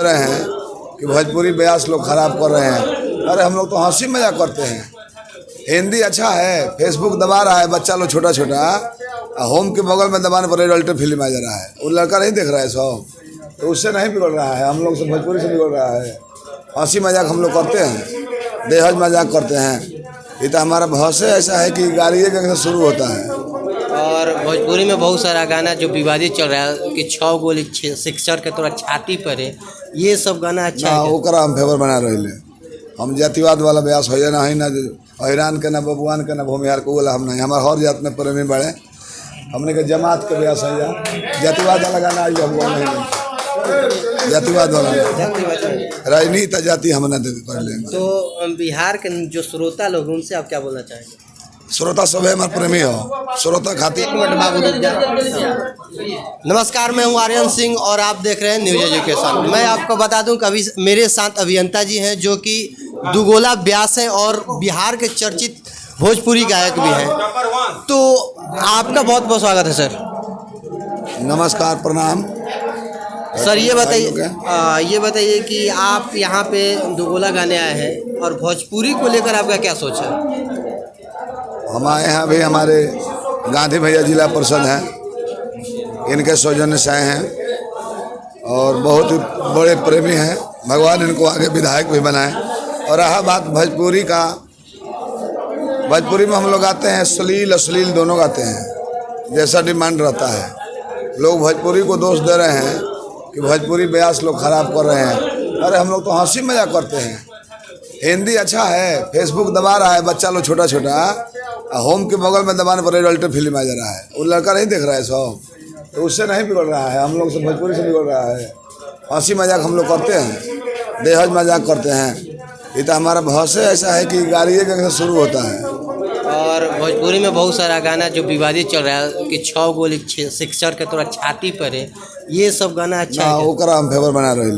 रहे हैं कि भोजपुरी ब्यास लोग खराब कर रहे हैं। अरे हम लोग तो हंसी मजाक करते हैं। हिंदी अच्छा है, फेसबुक दबा रहा है बच्चा लोग छोटा छोटा, होम के बगल में दबाने पर एडल्ट फिल्म आ जा रहा है। वो लड़का नहीं देख रहा है सब, तो उससे नहीं बिगड़ रहा है, हम लोग से भोजपुरी से बिगड़ रहा है। हंसी मजाक हम लोग करते हैं, देहज मजाक करते हैं। ये तो हमारा भाषा ऐसा है कि गालिए के शुरू होता है। और भोजपुरी में बहुत सारा गाना जो विवादित चल रहा है कि 6 गोली शिक्षक के तोरा छाती पर है, ये सब गाना अच्छा है। ओकरा हम फेवर बना रहे। हम जातिवाद वाला ब्यास हो ना, ना हैरान के ना बबुआन के ना भूमिहार को बोला हम नहीं। हमारे हर जात में प्रेमी बड़े, हमने के जमात के ब्यास है या जातिवाद वाला गाना आई हम नहीं। जातिवाद वाला राजनीति जाति हम न कर लेंगे। तो बिहार के जो श्रोता लोग उनसे आप क्या बोलना चाहेंगे? श्रोता सब है हमारे प्रेमी हो, श्रोता खातिर। नमस्कार, मैं हूं आर्यन सिंह और आप देख रहे हैं न्यूज एजुकेशन। मैं आपको बता दूं कि अभी मेरे साथ अभियंता जी हैं जो कि दुगोला ब्यास हैं और बिहार के चर्चित भोजपुरी गायक भी हैं। तो आपका बहुत बहुत स्वागत है सर। नमस्कार, प्रणाम सर। ये बताइए कि आप यहाँ पे दुगोला गाने आए हैं और भोजपुरी को लेकर आपका क्या सोच है? हमारे यहाँ भी हमारे गांधी भैया जिला परिषद हैं, इनके सौजन्य से आए हैं और बहुत ही बड़े प्रेमी हैं। भगवान इनको आगे विधायक भी बनाए। और रहा बात भोजपुरी का, भोजपुरी में हम लोग गाते हैं अश्लील दोनों गाते हैं, जैसा डिमांड रहता है। लोग भोजपुरी को दोष दे रहे हैं कि भोजपुरी ब्यास लोग खराब कर रहे हैं। अरे हम लोग तो हंसी मजाक करते हैं। हिंदी अच्छा है, फेसबुक दबा रहा है बच्चा लोग छोटा छोटा, होम के बगल में दबाने पर एडल्ट फिल्म आ जा रहा है। वो लड़का नहीं देख रहा है सब, तो उससे नहीं बिगड़ रहा है, हम लोग से भोजपुरी से बिगड़ रहा है। हंसी मजाक हम लोग करते हैं, देहज मजाक करते हैं। ये तो हमारा भाषा ऐसा है कि गालिए के शुरू होता है। और भोजपुरी में बहुत सारा गाना जो विवादित चल रहा है कि 6 गोली शिक्षक के तोरा छाती पर है, ये सब गाना अच्छा है। ओकरा हम फेवर बना रहे।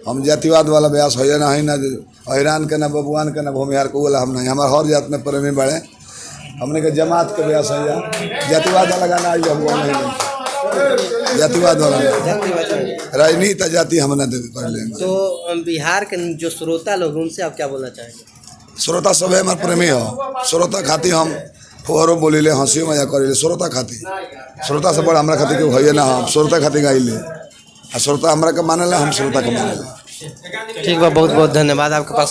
हम जातिवाद वाला ब्यास हो ना, ना हैरान के ना बबुआन के ना भूमिहार को बोला हम नहीं। हमारे हर जात में प्रेमी बड़े, हमने के जमात के ब्यास है या जातिवाद वाला गाना आई हम नहीं। जातिवाद वाला राजनीति जाति हम न कर लेंगे। तो बिहार के जो श्रोता लोग उनसे आप क्या बोलना चाहेंगे? श्रोता सब है हमारे प्रेमी हो, श्रोता खातिर हम फोहरो बोली ले, हंसी मजा करी। श्रोता खातिर, श्रोता से बड़ा हमारा खातिर क्यों है ना, हम श्रोता खातिर गाई ले। श्रोता हमारा के माने ला, हम श्रोता के माने ला। ठीक बा, बहुत बहुत धन्यवाद आपके पास।